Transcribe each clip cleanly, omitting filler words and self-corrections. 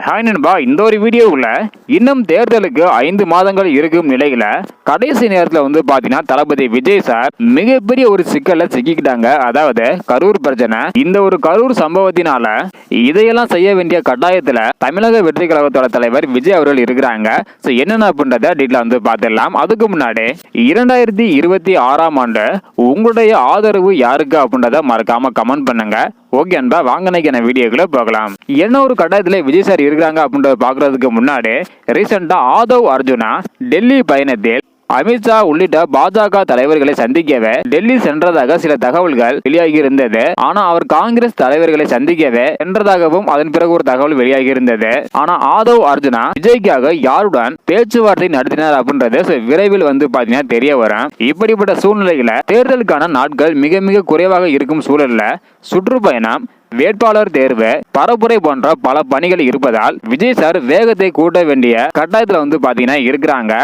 Hi நண்பா, இந்த ஒரு வீடியோவில் இன்னும் தேர்தலுக்கு 5 மாதங்கள் இருக்கும் நிலையில கடைசி நேரத்தில் வந்து பார்த்தீங்கன்னா தளபதி விஜய் சார் மிகப்பெரிய ஒரு சிக்கல்ல சிக்கிக்கிட்டாங்க. அதாவது கரூர் பிரச்சனை. இந்த ஒரு கரூர் சம்பவத்தினால இதையெல்லாம் செய்ய வேண்டிய கட்டாயத்தில் தமிழக வெற்றி கழகத்தோட தலைவர் விஜய் அவர்கள் இருக்கிறாங்க. ஸோ என்னென்ன அப்படின்றத டீட்டெயிலாக வந்து பார்த்துடலாம். அதுக்கு முன்னாடி 2026ஆம் ஆண்டு உங்களுடைய ஆதரவு யாருக்கு அப்படின்றத மறக்காம கமெண்ட் பண்ணுங்க. ஓகே அன்பா, வாங்க வீடியோக்குள்ள போகலாம். என்ன ஒரு கட்டாயத்தில் விஜய் சார் இருக்கிறாங்க அப்படின்றத பார்க்கறதுக்கு முன்னாடி ரீசெண்டா ஆதவ் அர்ஜுனா டெல்லி பயணத்தில் அமித்ஷா உள்ளிட்ட பாஜக தலைவர்களை சந்திக்கவே டெல்லி சென்றதாக சில தகவல்கள் வெளியாகி இருந்தது. ஆனா அவர் காங்கிரஸ் தலைவர்களை சந்திக்கவே சென்றதாகவும் அதன் பிறகு ஒரு தகவல் வெளியாகி இருந்தது. ஆனா ஆதவ் அர்ஜுனா விஜய்க்காக யாருடன் பேச்சுவார்த்தை நடத்தினார் அப்படின்றது விரைவில் வந்து பாத்தீங்கன்னா தெரிய வரும். இப்படிப்பட்ட சூழ்நிலையில தேர்தலுக்கான நாட்கள் மிக மிக குறைவாக இருக்கும் சூழல்ல சுற்றுப்பயணம், வேட்பாளர் தேர்வு, பரப்புரை போன்ற பல பணிகள் இருப்பதால் விஜய் சார் வேகத்தை கூட்ட வேண்டிய கட்டாயத்துல வந்து பாத்தீங்கன்னா இருக்கிறாங்க.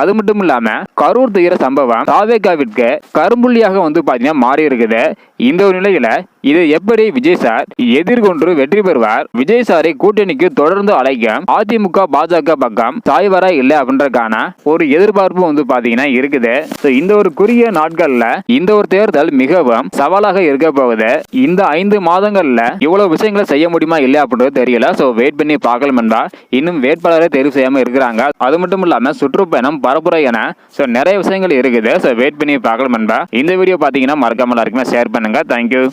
அது மட்டும் இல்லாம கரூர் துயர சம்பவம் தாவேகாவிற்கு கரும்புள்ளியாக வந்து பாத்தீங்கன்னா மாறி இருக்குது. இந்த ஒரு நிலையில இதை எப்படி விஜய் சார் எதிர்கொண்டு வெற்றி பெறுவார், விஜய் சாரை கூட்டணிக்கு தொடர்ந்து அழைக்கும் அதிமுக பாஜக பக்கம் சாய்வரா இல்லை அப்படின்றதுக்கான ஒரு எதிர்பார்ப்பு வந்து பாத்தீங்கன்னா இருக்குது. இந்த ஒரு குறுகிய நாட்கள்ல இந்த ஒரு தேர்தல் மிகவும் சவாலாக இருக்க போகுது. இந்த 5 மாதங்கள்ல இவ்வளவு விஷயங்களை செய்ய முடியுமா இல்லையா அப்படின்றது தெரியல. வெயிட் பண்ணி பார்க்கலாம் என்பா. இன்னும் வேட்பாளரை தேர்வு செய்யாம இருக்கிறாங்க. அது மட்டும் இல்லாம சுற்றுப்பயணம், பரப்புரை என நிறைய விஷயங்கள் இருக்குது. வெயிட் பண்ணி பார்க்கலாம் என்பா. இந்த வீடியோ பாத்தீங்கன்னா மறக்காம எல்லாருக்குமே ஷேர் பண்ணுங்க. தேங்க்யூ.